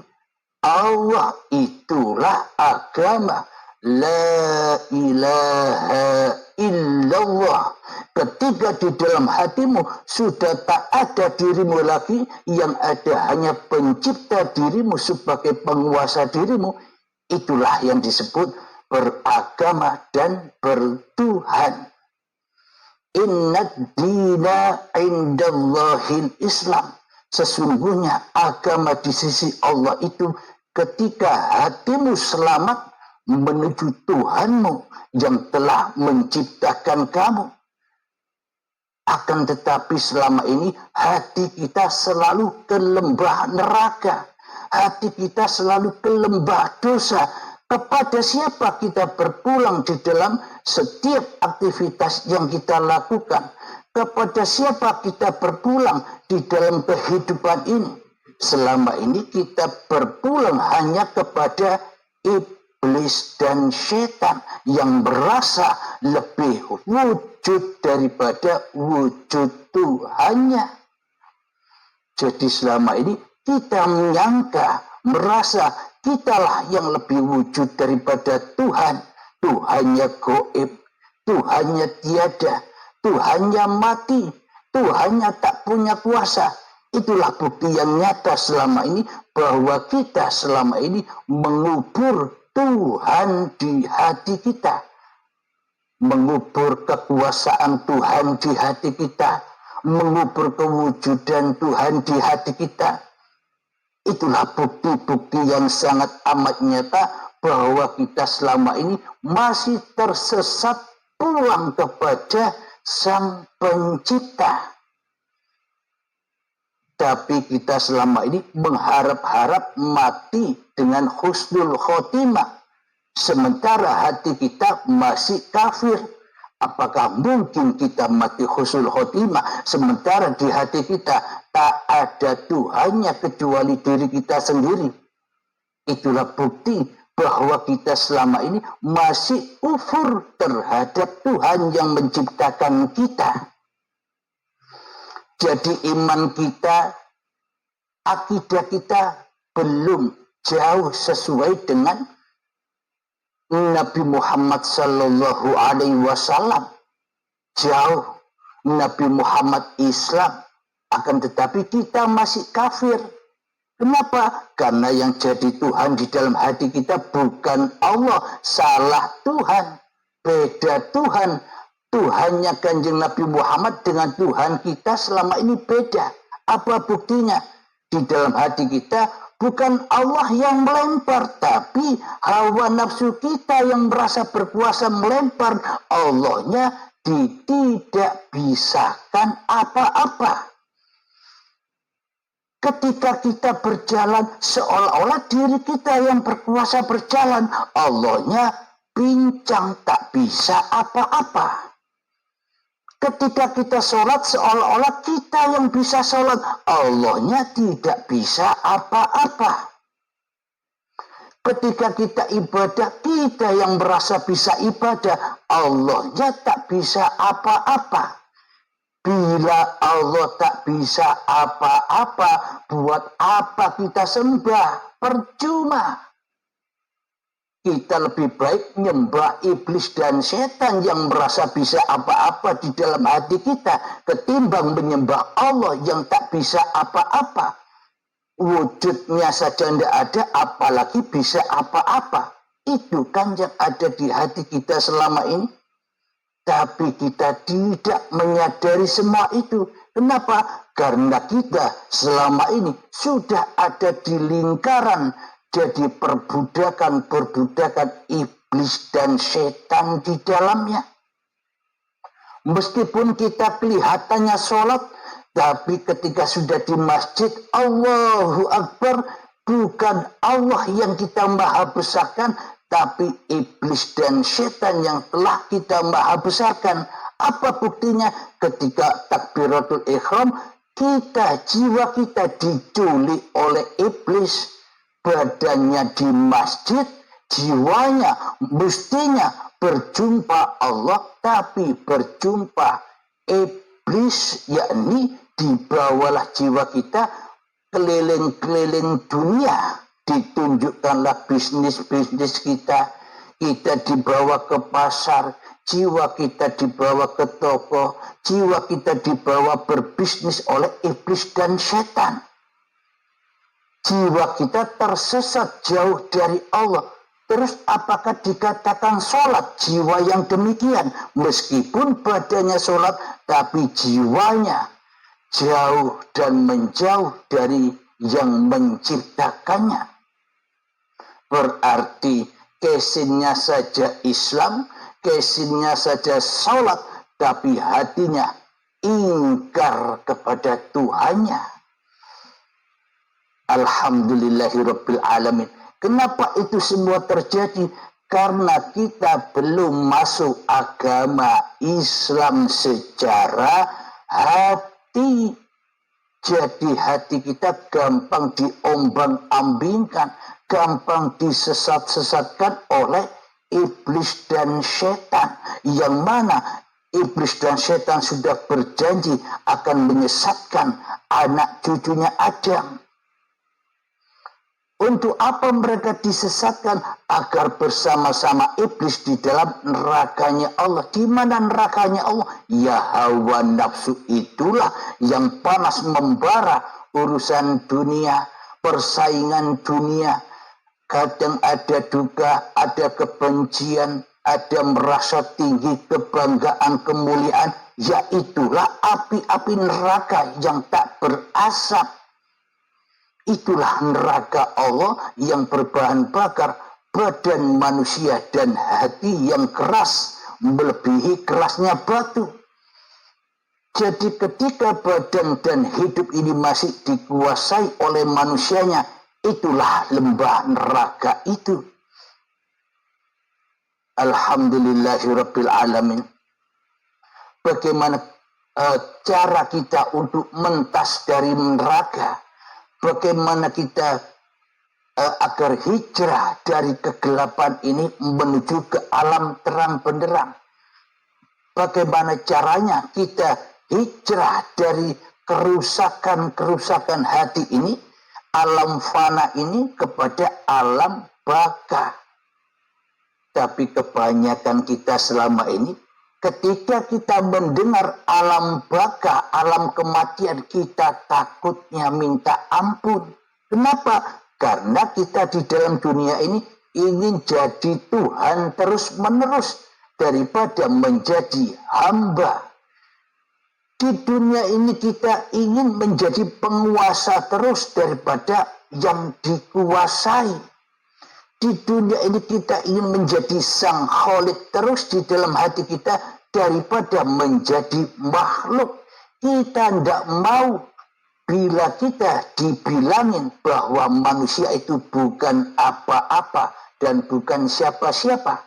Allah. Itulah agama. La ilaha illallah. Ketika di dalam hatimu sudah tak ada dirimu lagi, yang ada hanya pencipta dirimu sebagai penguasa dirimu, itulah yang disebut beragama dan bertuhan. Inna dina indallahil Islam. Sesungguhnya agama di sisi Allah itu ketika hatimu selamat menuju Tuhanmu yang telah menciptakan kamu. Akan tetapi selama ini hati kita selalu ke lembah neraka. Hati kita selalu ke lembah dosa. Kepada siapa kita berpulang di dalam setiap aktivitas yang kita lakukan? Kepada siapa kita berpulang di dalam kehidupan ini? Selama ini kita berpulang hanya kepada iblis dan setan yang merasa lebih wujud daripada wujud Tuhannya. Jadi selama ini kita menyangka, merasa kitalah yang lebih wujud daripada Tuhan. Tuhannya gaib, Tuhannya tiada, Tuhannya mati, Tuhannya tak punya kuasa. Itulah bukti yang nyata selama ini bahwa kita selama ini mengubur Tuhan di hati kita. Mengubur kekuasaan Tuhan di hati kita. Mengubur kewujudan Tuhan di hati kita. Itulah bukti-bukti yang sangat amat nyata bahwa kita selama ini masih tersesat pulang kepada Sang Pencipta. Tapi kita selama ini mengharap-harap mati dengan husnul khotimah. Sementara hati kita masih kafir. Apakah mungkin kita mati husnul khotimah sementara di hati kita tak ada Tuhannya kecuali diri kita sendiri? Itulah bukti bahwa kita selama ini masih kufur terhadap Tuhan yang menciptakan kita. Jadi iman kita, akidah kita belum jauh sesuai dengan Nabi Muhammad Sallallahu Alaihi Wasallam. Jauh Nabi Muhammad Islam, akan tetapi kita masih kafir. Kenapa? Karena yang jadi Tuhan di dalam hati kita bukan Allah, salah Tuhan, beda Tuhan. Tuhannya Kanjeng Nabi Muhammad dengan Tuhan kita selama ini beda. Apa buktinya? Di dalam hati kita bukan Allah yang melempar, tapi hawa nafsu kita yang merasa berkuasa melempar. Allahnya tidak bisakan apa-apa. Ketika kita berjalan seolah-olah diri kita yang berkuasa berjalan, Allahnya pincang tak bisa apa-apa. Ketika kita sholat seolah-olah kita yang bisa sholat, Allahnya tidak bisa apa-apa. Ketika kita ibadah, kita yang merasa bisa ibadah, Allahnya tak bisa apa-apa. Bila Allah tak bisa apa-apa, buat apa kita sembah? Percuma. Kita lebih baik nyembah iblis dan setan yang merasa bisa apa-apa di dalam hati kita ketimbang menyembah Allah yang tak bisa apa-apa. Wujudnya saja tidak ada, apalagi bisa apa-apa. Itu kan yang ada di hati kita selama ini. Tapi kita tidak menyadari semua itu. Kenapa? Karena kita selama ini sudah ada di lingkaran jadi perbudakan iblis dan setan di dalamnya. Meskipun kita kelihatannya sholat, tapi ketika sudah di masjid, Allahu Akbar, bukan Allah yang kita maha besarkan, tapi iblis dan setan yang telah kita maha besarkan. Apa buktinya? Ketika takbiratul ihram, jiwa kita diculik oleh iblis, badannya di masjid, jiwanya mestinya berjumpa Allah, tapi berjumpa iblis, yakni dibawalah jiwa kita keliling-keliling dunia, ditunjukkanlah bisnis-bisnis kita dibawa ke pasar, jiwa kita dibawa ke toko, jiwa kita dibawa berbisnis oleh iblis dan setan. Jiwa kita tersesat jauh dari Allah. Terus apakah dikatakan sholat jiwa yang demikian? Meskipun badannya sholat, tapi jiwanya jauh dan menjauh dari yang menciptakannya. Berarti kesinnya saja Islam, kesinnya saja sholat, tapi hatinya ingkar kepada Tuhannya. Alhamdulillahirabbil alamin. Kenapa itu semua terjadi? Karena kita belum masuk agama Islam secara hati. Jadi hati kita gampang diombang-ambingkan, gampang disesat-sesatkan oleh iblis dan setan. Yang mana iblis dan setan sudah berjanji akan menyesatkan anak cucunya Adam. Untuk apa mereka disesatkan? Agar bersama-sama iblis di dalam nerakanya Allah. Di mana nerakanya Allah? Ya hawa nafsu itulah yang panas membara urusan dunia, persaingan dunia. Kadang ada duka, ada kebencian, ada merasa tinggi, kebanggaan, kemuliaan. Yaitulah api-api neraka yang tak berasap. Itulah neraka Allah yang berbahan bakar badan manusia dan hati yang keras, melebihi kerasnya batu. Jadi ketika badan dan hidup ini masih dikuasai oleh manusianya, itulah lembah neraka itu. Alhamdulillahirabbil alamin. Bagaimana cara kita untuk mentas dari neraka? Bagaimana kita agar hijrah dari kegelapan ini menuju ke alam terang benderang? Bagaimana caranya kita hijrah dari kerusakan-kerusakan hati ini, alam fana ini, kepada alam baka? Tapi kebanyakan kita selama ini, ketika kita mendengar alam baka, alam kematian, kita takutnya minta ampun. Kenapa? Karena kita di dalam dunia ini ingin jadi Tuhan terus-menerus daripada menjadi hamba. Di dunia ini kita ingin menjadi penguasa terus daripada yang dikuasai. Di dunia ini kita ingin menjadi sang Khalik terus di dalam hati kita daripada menjadi makhluk. Kita tidak mau bila kita dibilangin bahwa manusia itu bukan apa-apa dan bukan siapa-siapa.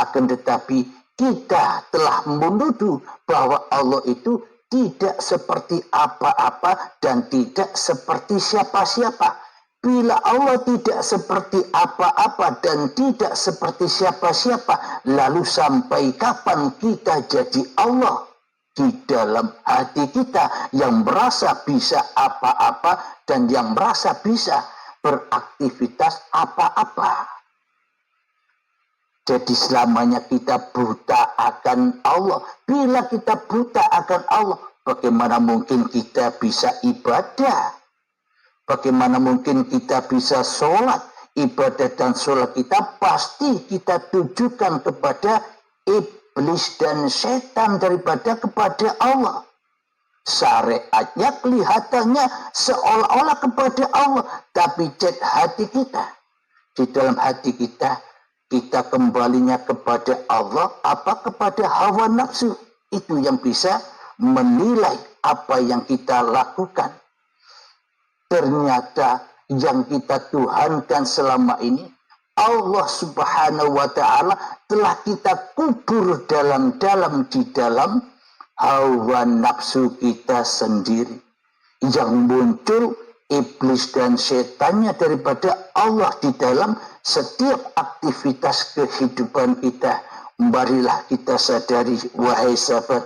Akan tetapi kita telah menuduh bahwa Allah itu tidak seperti apa-apa dan tidak seperti siapa-siapa. Bila Allah tidak seperti apa-apa dan tidak seperti siapa-siapa, lalu sampai kapan kita jadi Allah di dalam hati kita yang merasa bisa apa-apa dan yang merasa bisa beraktivitas apa-apa? Jadi selamanya kita buta akan Allah. Bila kita buta akan Allah, bagaimana mungkin kita bisa ibadah? Bagaimana mungkin kita bisa sholat? Ibadah dan sholat kita pasti kita tujukan kepada iblis dan setan daripada kepada Allah. Syariatnya kelihatannya seolah-olah kepada Allah, tapi cek hati kita. Di dalam hati kita, kita kembalinya kepada Allah apa kepada hawa nafsu? Itu yang bisa menilai apa yang kita lakukan. Ternyata yang kita tuhankan selama ini Allah Subhanahu wa ta'ala telah kita kubur dalam-dalam di dalam hawa nafsu kita sendiri. Yang muncul iblis dan setannya daripada Allah di dalam setiap aktivitas kehidupan kita. Marilah kita sadari, wahai sahabat.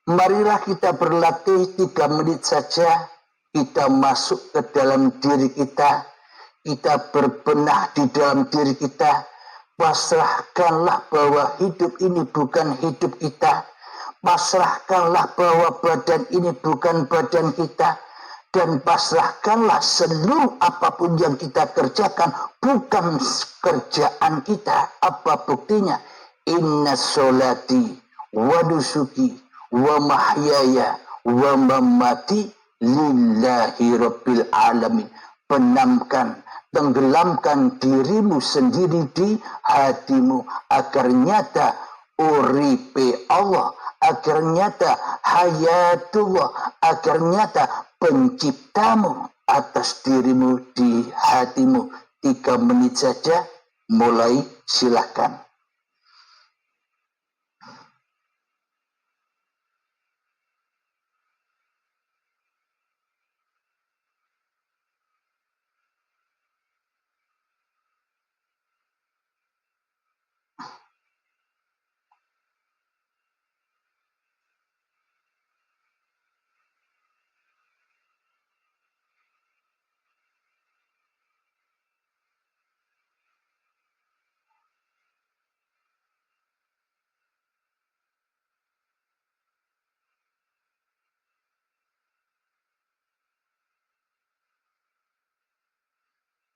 Marilah kita berlatih 3 menit saja. Kita masuk ke dalam diri kita. Kita berbenah di dalam diri kita. Pasrahkanlah bahwa hidup ini bukan hidup kita. Pasrahkanlah bahwa badan ini bukan badan kita. Dan pasrahkanlah seluruh apapun yang kita kerjakan bukan kerjaan kita. Apa buktinya? Inna sholati wa nusuki wa mahyaya wa mamati lillahi rabbil alamin. Benamkan, tenggelamkan dirimu sendiri di hatimu agar nyata uripe Allah, agar nyata hayatullah, agar nyata penciptamu atas dirimu di hatimu. 3 menit saja, mulai, silakan.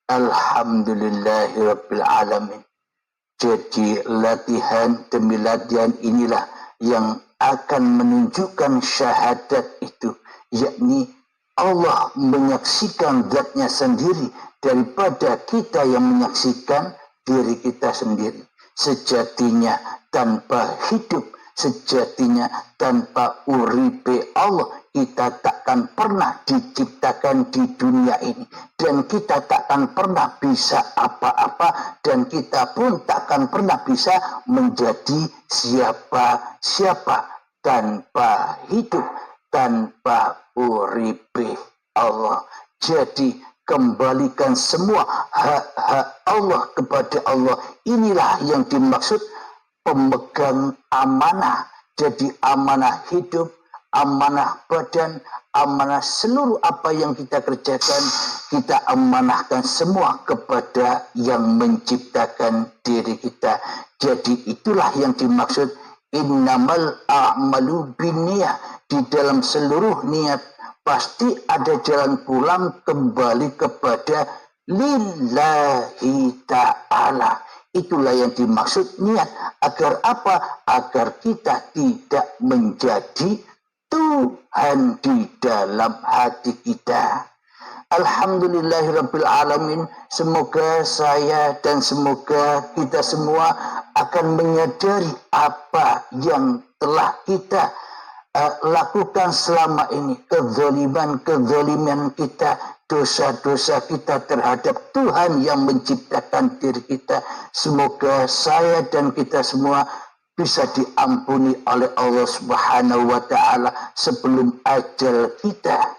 Alhamdulillahirabbil alamin. Jadi latihan demi latihan inilah yang akan menunjukkan syahadat itu, yakni Allah menyaksikan zatnya sendiri daripada kita yang menyaksikan diri kita sendiri. Sejatinya tanpa hidup, sejatinya tanpa uripe Allah, kita takkan pernah diciptakan di dunia ini. Dan kita takkan pernah bisa apa-apa. Dan kita pun takkan pernah bisa menjadi siapa-siapa tanpa hidup, tanpa uripe Allah. Jadi kembalikan semua hak-hak Allah kepada Allah. Inilah yang dimaksud pemegang amanah. Jadi amanah hidup, amanah badan, amanah seluruh apa yang kita kerjakan, kita amanahkan semua kepada yang menciptakan diri kita. Jadi itulah yang dimaksud innamal a'malu binniyah. Di dalam seluruh niat pasti ada jalan pulang kembali kepada lillahi ta'ala. Itulah yang dimaksud niat. Agar apa? Agar kita tidak menjadi Tuhan di dalam hati kita. Alhamdulillahirabbil alamin. Semoga saya dan semoga kita semua akan menyadari apa yang telah kita lakukan selama ini, kezaliman kita, dosa-dosa kita terhadap Tuhan yang menciptakan diri kita. Semoga saya dan kita semua bisa diampuni oleh Allah Subhanahu wa ta'ala sebelum ajal kita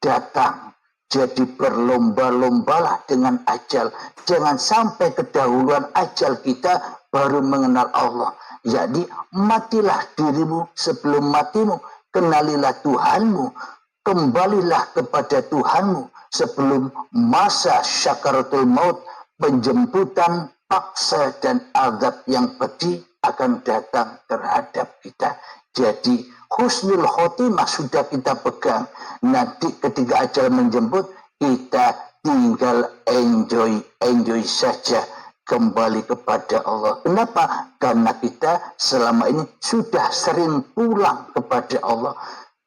datang. Jadi berlomba-lombalah dengan ajal. Jangan sampai kedahuluan ajal kita baru mengenal Allah. Jadi matilah dirimu sebelum matimu. Kenalilah Tuhanmu. Kembalilah kepada Tuhanmu sebelum masa syakaratul maut, penjemputan, paksa dan azab yang pedih akan datang terhadap kita. Jadi husnul khotimah sudah kita pegang. Nanti ketika ajal menjemput, kita tinggal enjoy saja kembali kepada Allah. Kenapa? Karena kita selama ini sudah sering pulang kepada Allah.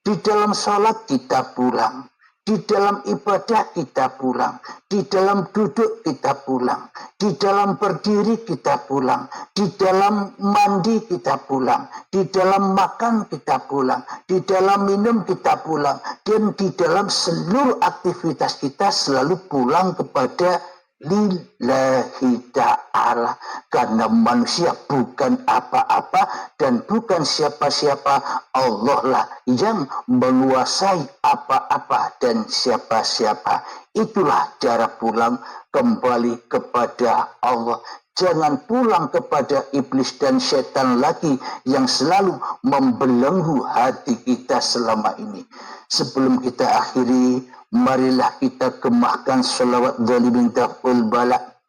Di dalam sholat kita pulang, di dalam ibadah kita pulang, di dalam duduk kita pulang, di dalam berdiri kita pulang, di dalam mandi kita pulang, di dalam makan kita pulang, di dalam minum kita pulang, dan di dalam seluruh aktivitas kita selalu pulang kepada lillahi ta'ala, karena manusia bukan apa-apa dan bukan siapa-siapa. Allah lah yang menguasai apa-apa dan siapa-siapa. Itulah cara pulang kembali kepada Allah. Jangan pulang kepada iblis dan setan lagi yang selalu membelenggu hati kita selama ini. Sebelum kita akhiri, marilah kita gemahkan sholawat zalimin daf'ul balak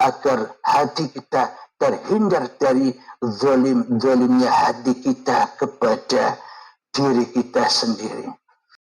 agar hati kita terhindar dari zalimnya hati kita kepada diri kita sendiri.